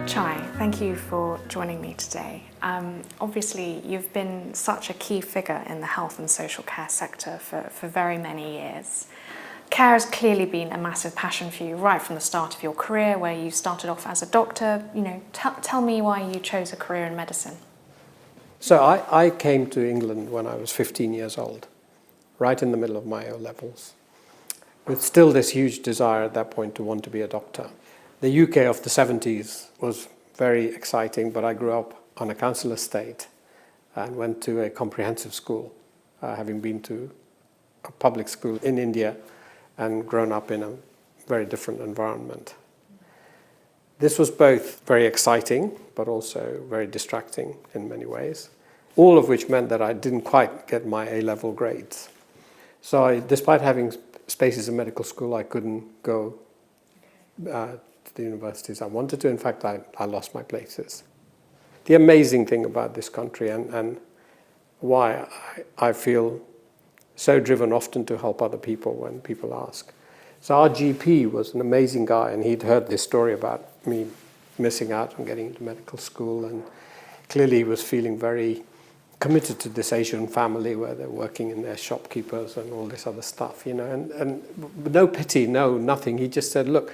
Chai, thank you for joining me today. Obviously, you've been such a key figure in the health and social care sector for very many years. Care has clearly been a massive passion for you right from the start of your career, where you started off as a doctor. Tell me why you chose a career in medicine. So I came to England when I was 15 years old, right in the middle of my O-levels, with still this huge desire at that point to want to be a doctor. The UK of the 70s was very exciting, but I grew up on a council estate and went to a comprehensive school, having been to a public school in India and grown up in a very different environment. This was both very exciting, but also very distracting in many ways, all of which meant that I didn't quite get my A-level grades. So despite having spaces in medical school, I couldn't go to the universities I wanted to. In fact, I lost my places. The amazing thing about this country and why I feel so driven often to help other people when people ask. So our GP was an amazing guy, and he'd heard this story about me missing out on getting into medical school, and clearly he was feeling very committed to this Asian family where they're working in their shopkeepers and all this other stuff, and no pity, no nothing. He just said, look,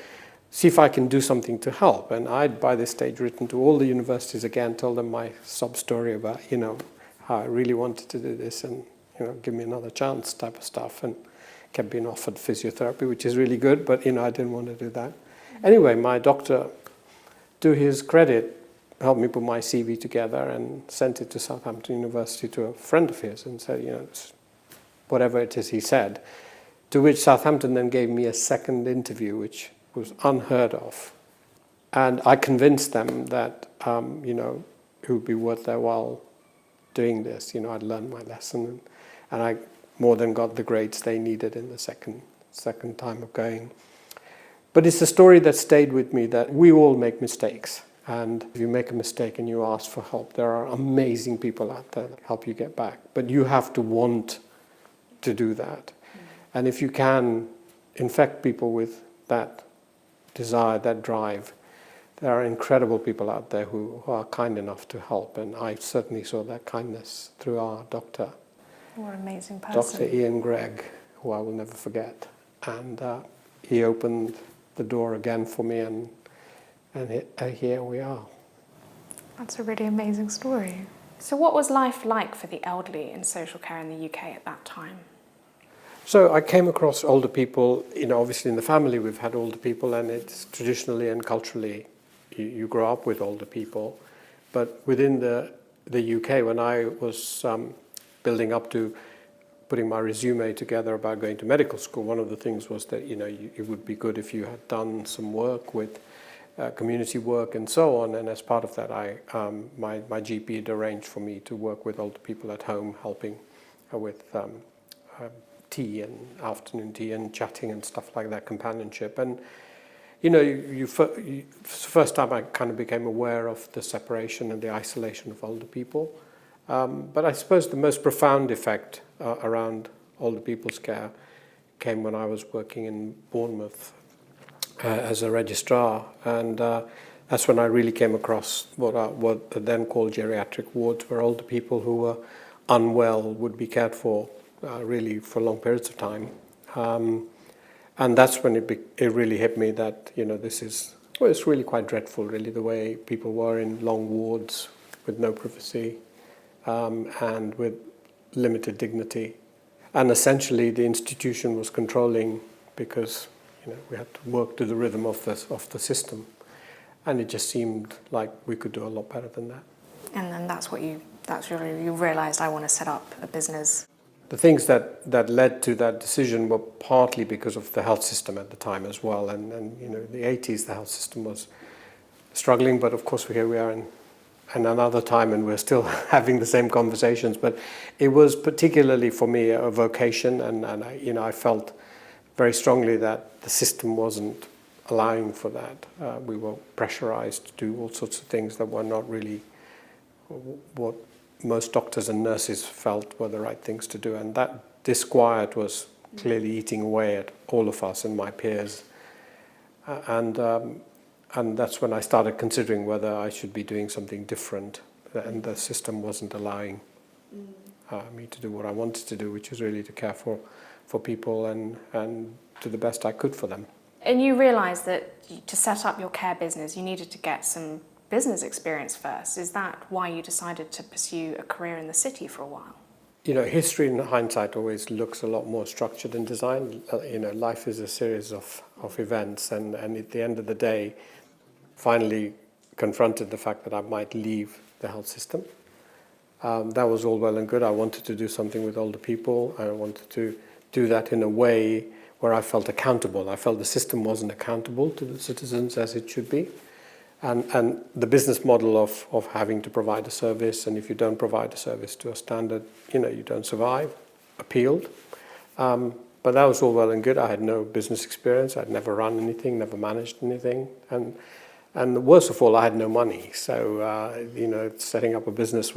see if I can do something to help. And I'd by this stage written to all the universities again, told them my sob story about, how I really wanted to do this and, give me another chance type of stuff, and kept being offered physiotherapy, which is really good, but, I didn't want to do that. Anyway, my doctor, to his credit, helped me put my CV together and sent it to Southampton University to a friend of his and said, whatever it is he said, to which Southampton then gave me a second interview, which was unheard of. And I convinced them that, it would be worth their while doing this. I'd learned my lesson, and I more than got the grades they needed in the second time of going. But it's a story that stayed with me, that we all make mistakes. And if you make a mistake and you ask for help, there are amazing people out there that help you get back. But you have to want to do that. And if you can infect people with that desire, that drive, there are incredible people out there who are kind enough to help. And I certainly saw that kindness through our doctor. What an amazing person. Dr. Ian Gregg, who I will never forget. And he opened the door again for me, and here we are. That's a really amazing story. So what was life like for the elderly in social care in the UK at that time? So I came across older people, obviously in the family we've had older people, and it's traditionally and culturally you grow up with older people. But within the UK, when I was building up to putting my resume together about going to medical school, one of the things was that, it would be good if you had done some work with community work and so on. And as part of that, my GP had arranged for me to work with older people at home, helping with tea and afternoon tea and chatting and stuff like that, companionship. And first time I kind of became aware of the separation and the isolation of older people. But I suppose the most profound effect around older people's care came when I was working in Bournemouth as a registrar, and that's when I really came across what are then called geriatric wards, where older people who were unwell would be cared for really for long periods of time. And that's when it really hit me that, it's really quite dreadful, really, the way people were in long wards with no privacy and with limited dignity. And essentially the institution was controlling because, we had to work to the rhythm of the system. And it just seemed like we could do a lot better than that. And then that's when you realised, I want to set up a business. The things that led to that decision were partly because of the health system at the time as well. And in the 80s, the health system was struggling, but of course here we are in another time and we're still having the same conversations. But it was particularly for me a vocation, and I felt very strongly that the system wasn't allowing for that. We were pressurized to do all sorts of things that were not really what most doctors and nurses felt were the right things to do. And that disquiet was clearly eating away at all of us and my peers. And And that's when I started considering whether I should be doing something different, and the system wasn't allowing me to do what I wanted to do, which is really to care for people and do the best I could for them. And you realised that to set up your care business, you needed to get some business experience first. Is that why you decided to pursue a career in the city for a while? You know, history in hindsight always looks a lot more structured and designed. You know, life is a series of events, and at the end of the day, finally confronted the fact that I might leave the health system. That was all well and good. I wanted to do something with older people. I wanted to do that in a way where I felt accountable. I felt the system wasn't accountable to the citizens as it should be. And the business model of having to provide a service, and if you don't provide a service to a standard, you know, you don't survive, appealed. But that was all well and good. I had no business experience. I'd never run anything, never managed anything. And the worst of all, I had no money. So, you know, setting up a business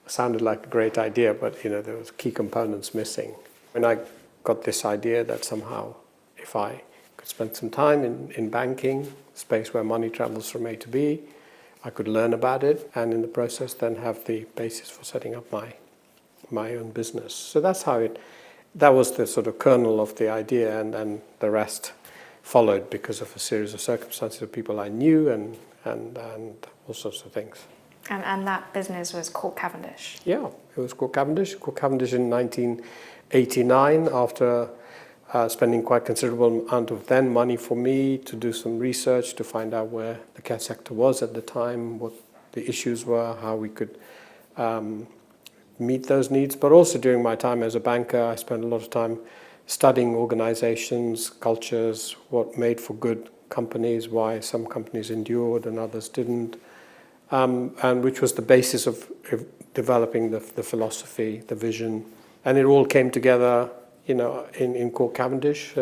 sounded like a great idea, but, you know, there was key components missing. When I got this idea that somehow if I could spend some time in banking, space where money travels from A to B, I could learn about it, and in the process then have the basis for setting up my own business. So that was the sort of kernel of the idea, and then the rest followed because of a series of circumstances of people I knew and all sorts of things. And that business was called Cavendish? Yeah, it was called Cavendish. Called Cavendish in 1989 after spending quite considerable amount of then money for me to do some research to find out where the care sector was at the time, what the issues were, how we could meet those needs. But also during my time as a banker, I spent a lot of time studying organizations, cultures, what made for good companies, why some companies endured and others didn't, and which was the basis of developing the philosophy, the vision. And it all came together, you know, in Court Cavendish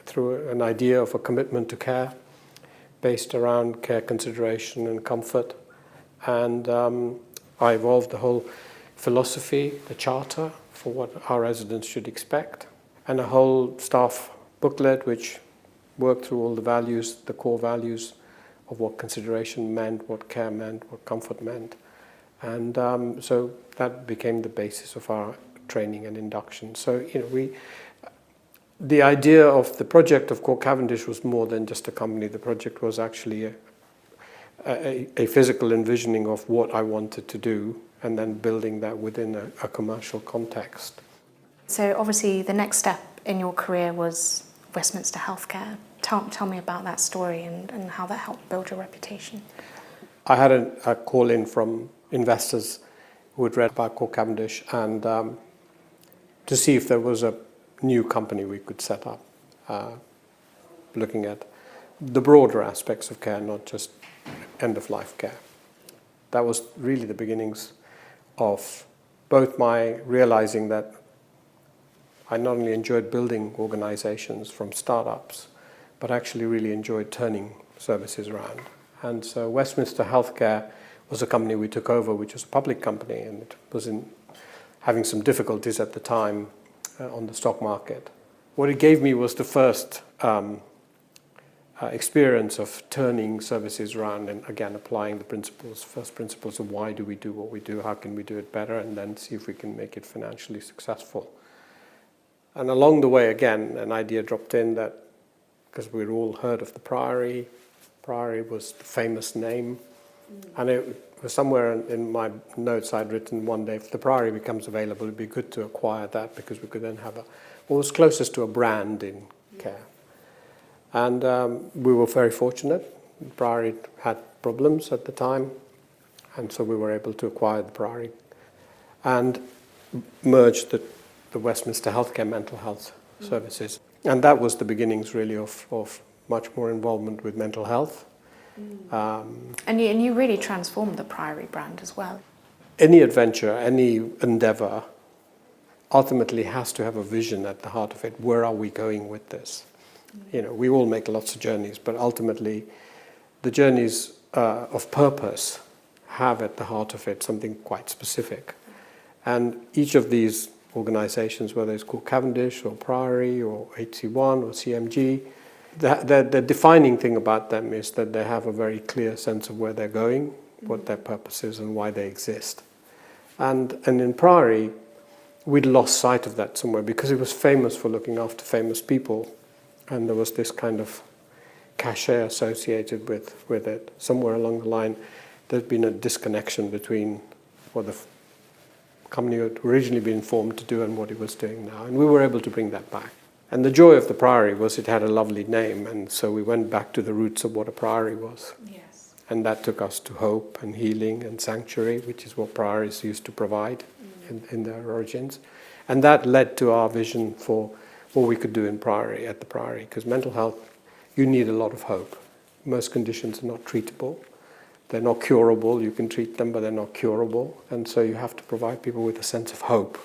through an idea of a commitment to care based around care consideration and comfort. And I evolved the whole philosophy, the charter for what our residents should expect, and a whole staff booklet which worked through all the values, the core values of what consideration meant, what care meant, what comfort meant. And so that became the basis of our training and induction. So, you know, the idea of the project of Court Cavendish was more than just a company. The project was actually a physical envisioning of what I wanted to do, and then building that within a commercial context. So obviously the next step in your career was Westminster Healthcare. Tell me about that story and how that helped build your reputation. I had a call in from investors who had read about Court Cavendish, and to see if there was a new company we could set up, looking at the broader aspects of care, not just end-of-life care. That was really the beginnings of both my realizing that I not only enjoyed building organizations from startups, but actually really enjoyed turning services around. And so Westminster Healthcare was a company we took over, which was a public company, and it was having some difficulties at the time on the stock market. What it gave me was the first experience of turning services around and again applying the first principles of why do we do what we do, how can we do it better, and then see if we can make it financially successful. And along the way, again, an idea dropped in that, because we'd all heard of the Priory was the famous name, and it was somewhere in my notes I'd written one day, if the Priory becomes available, it'd be good to acquire that because we could then have what was closest to a brand in care. And we were very fortunate. The Priory had problems at the time, and so we were able to acquire the Priory and merge the Westminster Healthcare mental health services. And that was the beginnings really of much more involvement with mental health. And you really transformed the Priory brand as well. Any adventure, any endeavor ultimately has to have a vision at the heart of it. Where are we going with this? You know, we all make lots of journeys, but ultimately the journeys of purpose have at the heart of it something quite specific. And each of these organizations, whether it's called Cavendish or Priory or HC1 or CMG, the defining thing about them is that they have a very clear sense of where they're going, what their purpose is, and why they exist. And in Priory, we'd lost sight of that somewhere because it was famous for looking after famous people, and there was this kind of cachet associated with it. Somewhere along the line, there's been a disconnection between what the company had originally been formed to do and what it was doing now, and we were able to bring that back. And the joy of the Priory was it had a lovely name, and so we went back to the roots of what a priory was. Yes. And that took us to hope and healing and sanctuary, which is what priories used to provide in their origins. And that led to our vision for what we could do in Priory, at the Priory, because mental health, you need a lot of hope. Most conditions are not treatable. They're not curable. You can treat them, but they're not curable. And so you have to provide people with a sense of hope.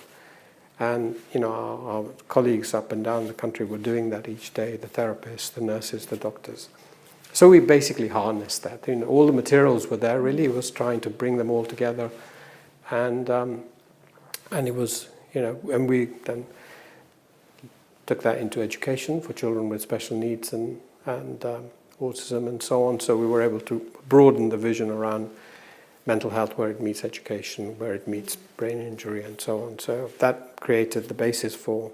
And our colleagues up and down the country were doing that each day, the therapists, the nurses, the doctors. So we basically harnessed that. All the materials were there, really. It was trying to bring them all together. And it was, and we then took that into education for children with special needs and autism and so on. So we were able to broaden the vision around mental health where it meets education, where it meets brain injury and so on. So that created the basis for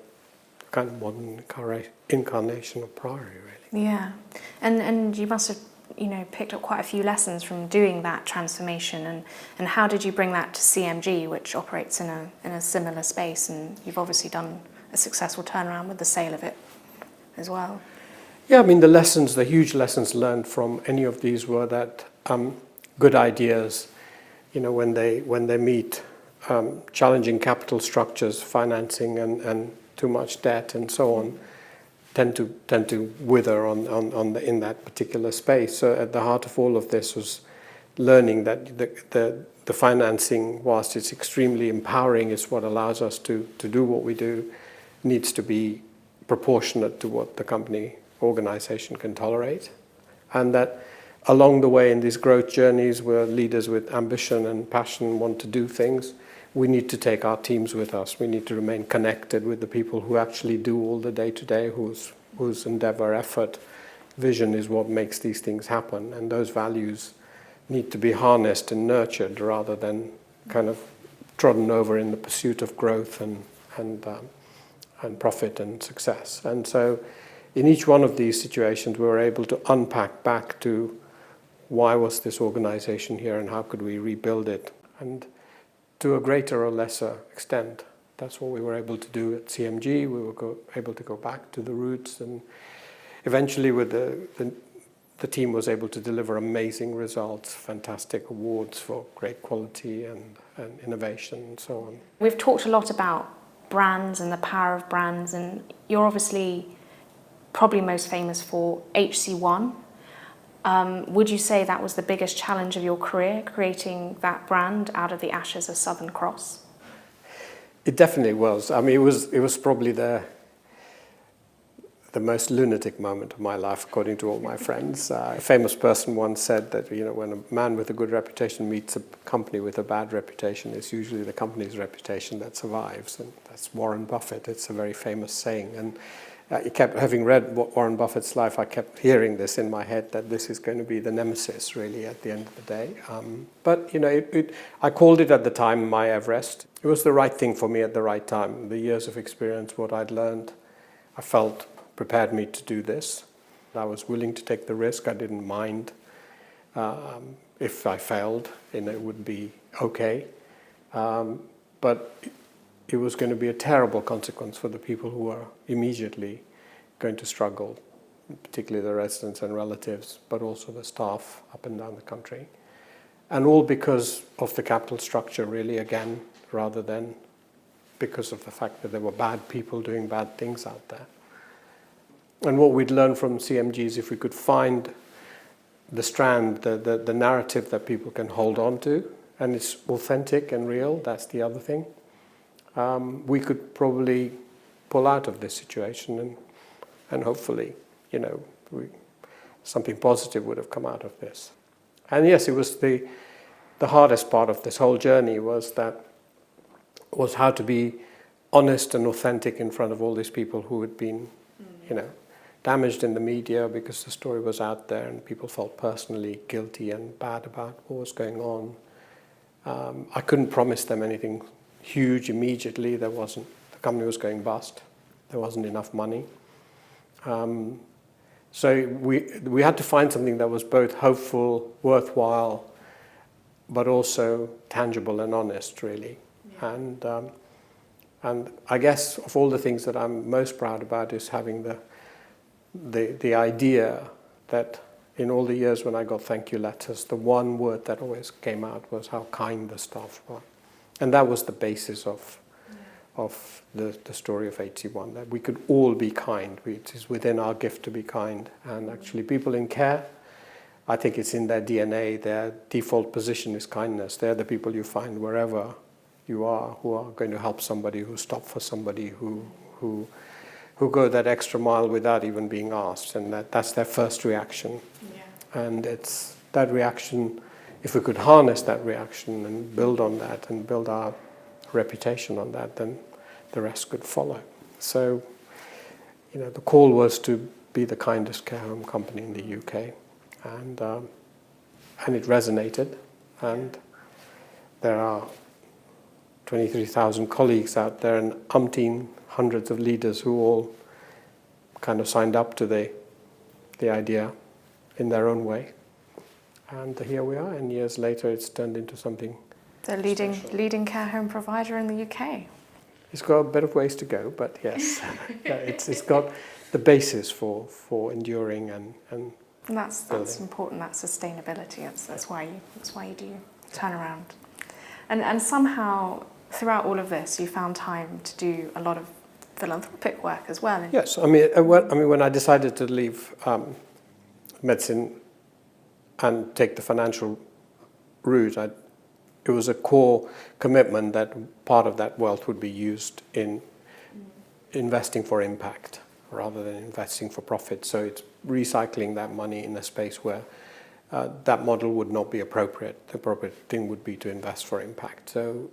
kind of modern incarnation of Priory, really. Yeah, and you must have picked up quite a few lessons from doing that transformation, and how did you bring that to CMG, which operates in a similar space, and you've obviously done a successful turnaround with the sale of it as well. Yeah, I mean the huge lessons learned from any of these were that good ideas, when they meet challenging capital structures, financing, and too much debt and so on, tend to wither in that particular space. So at the heart of all of this was learning that the financing, whilst it's extremely empowering, is what allows us to do what we do, needs to be proportionate to what the company organization can tolerate. And that along the way in these growth journeys where leaders with ambition and passion want to do things, we need to take our teams with us. We need to remain connected with the people who actually do all the day-to-day, whose endeavor, effort, vision is what makes these things happen. And those values need to be harnessed and nurtured rather than kind of trodden over in the pursuit of growth and profit and success. And so in each one of these situations, we were able to unpack back to why was this organization here and how could we rebuild it? And to a greater or lesser extent, that's what we were able to do at CMG. We were able to go back to the roots, and eventually with the team was able to deliver amazing results, fantastic awards for great quality and innovation and so on. We've talked a lot about brands and the power of brands, and you're obviously probably most famous for HC1. Would you say that was the biggest challenge of your career, creating that brand out of the ashes of Southern Cross? It definitely was. I mean, it was probably the most lunatic moment of my life, according to all my friends. A famous person once said that when a man with a good reputation meets a company with a bad reputation, it's usually the company's reputation that survives, and that's Warren Buffett. It's a very famous saying, and having read Warren Buffett's life, I kept hearing this in my head that this is going to be the nemesis, really, at the end of the day. But I called it at the time my Everest. It was the right thing for me at the right time. The years of experience, what I'd learned, I felt prepared me to do this. I was willing to take the risk. I didn't mind if I failed, and it would be okay. But it was going to be a terrible consequence for the people who were immediately going to struggle, particularly the residents and relatives, but also the staff up and down the country. And all because of the capital structure, really, again, rather than because of the fact that there were bad people doing bad things out there. And what we'd learned from CMG is if we could find the strand, the narrative that people can hold on to, and it's authentic and real, that's the other thing, we could probably pull out of this situation and hopefully, something positive would have come out of this. And yes, it was the hardest part of this whole journey was how to be honest and authentic in front of all these people who had been, damaged in the media because the story was out there and people felt personally guilty and bad about what was going on. I couldn't promise them anything huge immediately. The company was going bust. There wasn't enough money. So we had to find something that was both hopeful, worthwhile, but also tangible and honest, really. Yeah. And I guess of all the things that I'm most proud about is having the idea that in all the years when I got thank you letters, the one word that always came out was how kind the staff were. And that was the basis of the story of HC1, that we could all be kind. It is within our gift to be kind. And actually people in care, I think it's in their DNA, their default position is kindness. They're the people you find wherever you are who are going to help somebody, who stop for somebody, who go that extra mile without even being asked. And that's their first reaction. Yeah. And it's that reaction, if we could harness that reaction and build on that and build our reputation on that, then the rest could follow. So, the call was to be the kindest care home company in the UK, and it resonated. And there are 23,000 colleagues out there and umpteen hundreds of leaders who all kind of signed up to the idea in their own way. And here we are, and years later it's turned into something the leading care home provider in the UK. It's got a bit of ways to go, but yes, it's got the basis for enduring and that's important. That sustainability. That's why you do turn around, and somehow throughout all of this, you found time to do a lot of philanthropic work as well. Yes, when I decided to leave medicine and take the financial route, it was a core commitment that part of that wealth would be used in investing for impact rather than investing for profit. So it's recycling that money in a space where that model would not be appropriate. The appropriate thing would be to invest for impact. So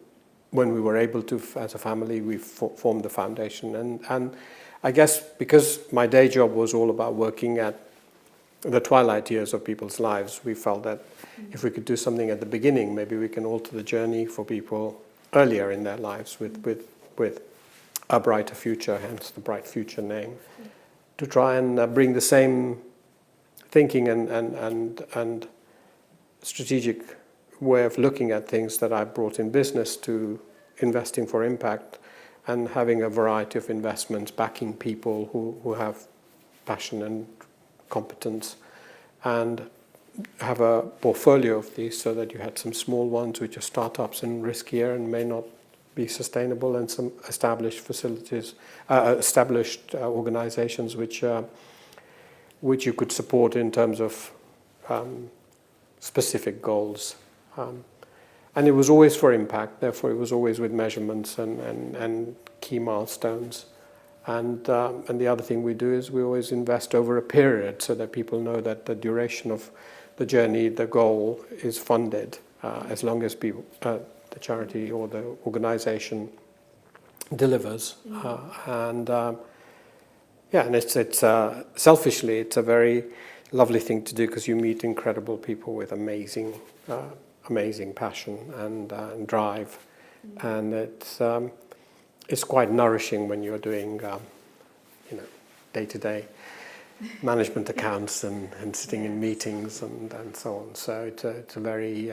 when we were able to, as a family, we formed the foundation. And I guess because my day job was all about working at the twilight years of people's lives, we felt that if we could do something at the beginning, maybe we can alter the journey for people earlier in their lives with a brighter future, hence the Bright Future name, to try and bring the same thinking and strategic way of looking at things that I brought in business to investing for impact and having a variety of investments, backing people who have passion and competence, and have a portfolio of these so that you had some small ones which are startups and riskier and may not be sustainable, and some established facilities, organizations which you could support in terms of specific goals. And it was always for impact, therefore it was always with measurements and key milestones. And the other thing we do is we always invest over a period so that people know that the duration of the journey, the goal, is funded as long as people, the charity or the organization delivers. And it's selfishly, it's a very lovely thing to do because you meet incredible people with amazing passion and drive, and it's quite nourishing when you're doing day-to-day management accounts and sitting in meetings and so on. So it's a very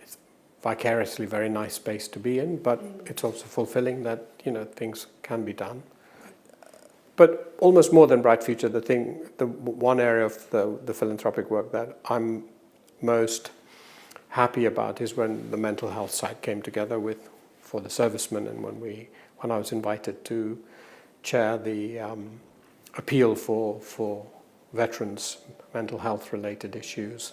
it's vicariously very nice space to be in, but it's also fulfilling that things can be done. But almost more than Bright Future, the one area of the philanthropic work that I'm most happy about is when the mental health side came together for the servicemen, and when I was invited to chair the appeal for veterans' mental health related issues.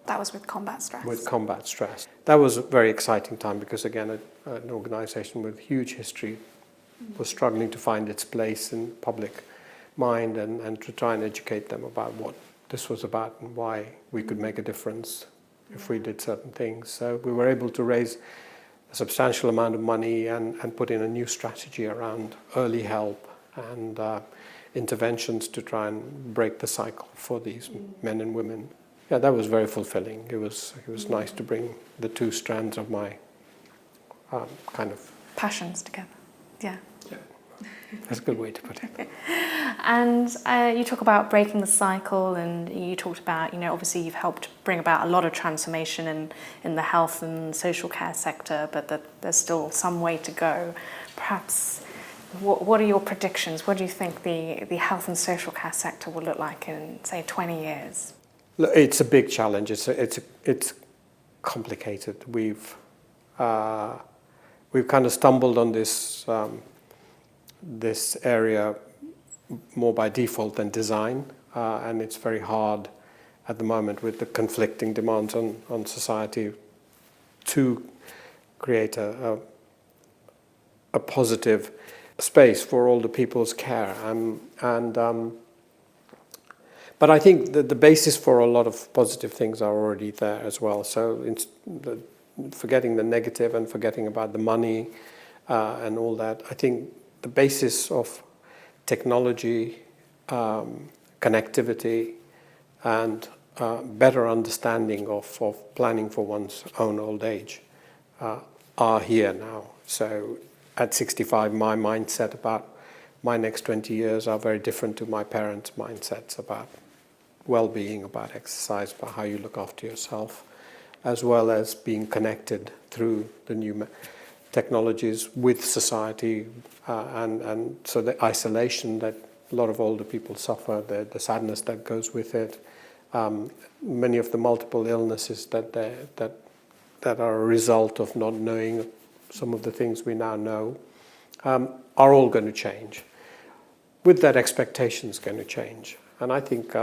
That was with combat stress. With combat stress. That was a very exciting time because, again, an organisation with huge history was struggling to find its place in public mind and to try and educate them about what this was about and why we could make a difference if we did certain things. So we were able to raise a substantial amount of money and put in a new strategy around early help and interventions to try and break the cycle for these men and women. Yeah, that was very fulfilling. It was nice to bring the two strands of my kind of passions together. Yeah. That's a good way to put it. And you talk about breaking the cycle, and you talked about, obviously you've helped bring about a lot of transformation in the health and social care sector, but that there's still some way to go. Perhaps, what are your predictions? What do you think the health and social care sector will look like in, say, 20 years? Look, it's a big challenge. It's complicated. We've kind of stumbled on this area more by default than design, and it's very hard at the moment with the conflicting demands on society to create a positive space for older people's care. But I think that the basis for a lot of positive things are already there as well. So forgetting the negative and forgetting about the money and all that, I think the basis of technology, connectivity, and better understanding of planning for one's own old age are here now. So at 65, my mindset about my next 20 years are very different to my parents' mindsets about well-being, about exercise, about how you look after yourself, as well as being connected through the new technologies with society, and so the isolation that a lot of older people suffer, the sadness that goes with it, many of the multiple illnesses that are a result of not knowing some of the things we now know, are all going to change. With that, expectations going to change. And I think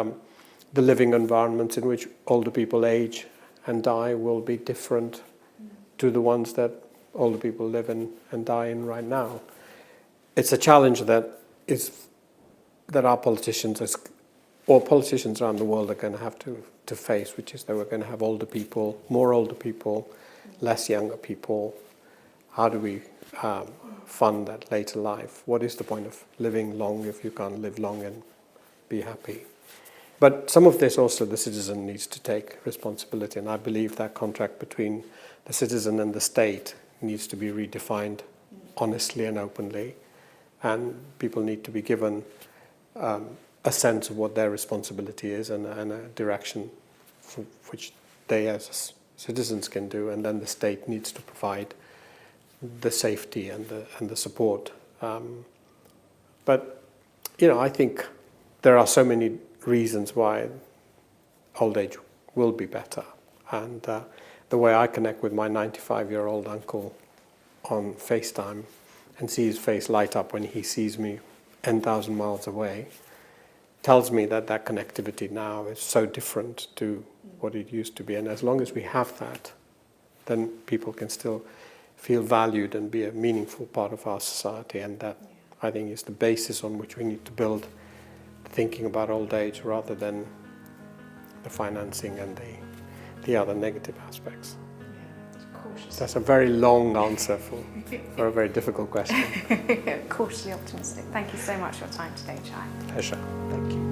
the living environments in which older people age and die will be different to the ones that older people live in and die in right now. It's a challenge that our politicians, or politicians around the world, are going to have to face, which is that we're going to have older people, more older people, less younger people. How do we fund that later life? What is the point of living long if you can't live long and be happy? But some of this also the citizen needs to take responsibility, and I believe that contract between the citizen and the state needs to be redefined honestly and openly, and people need to be given a sense of what their responsibility is and a direction for which they as citizens can do, and then the state needs to provide the safety and the support. But I think there are so many reasons why old age will be better, and the way I connect with my 95-year-old uncle on FaceTime and see his face light up when he sees me 10,000 miles away tells me that connectivity now is so different to what it used to be. And as long as we have that, then people can still feel valued and be a meaningful part of our society. And that, I think, is the basis on which we need to build thinking about old age rather than the financing and the other negative aspects. That's a very long answer for a very difficult question. Cautiously optimistic. Thank you so much for your time today, Chai. Pleasure. Thank you.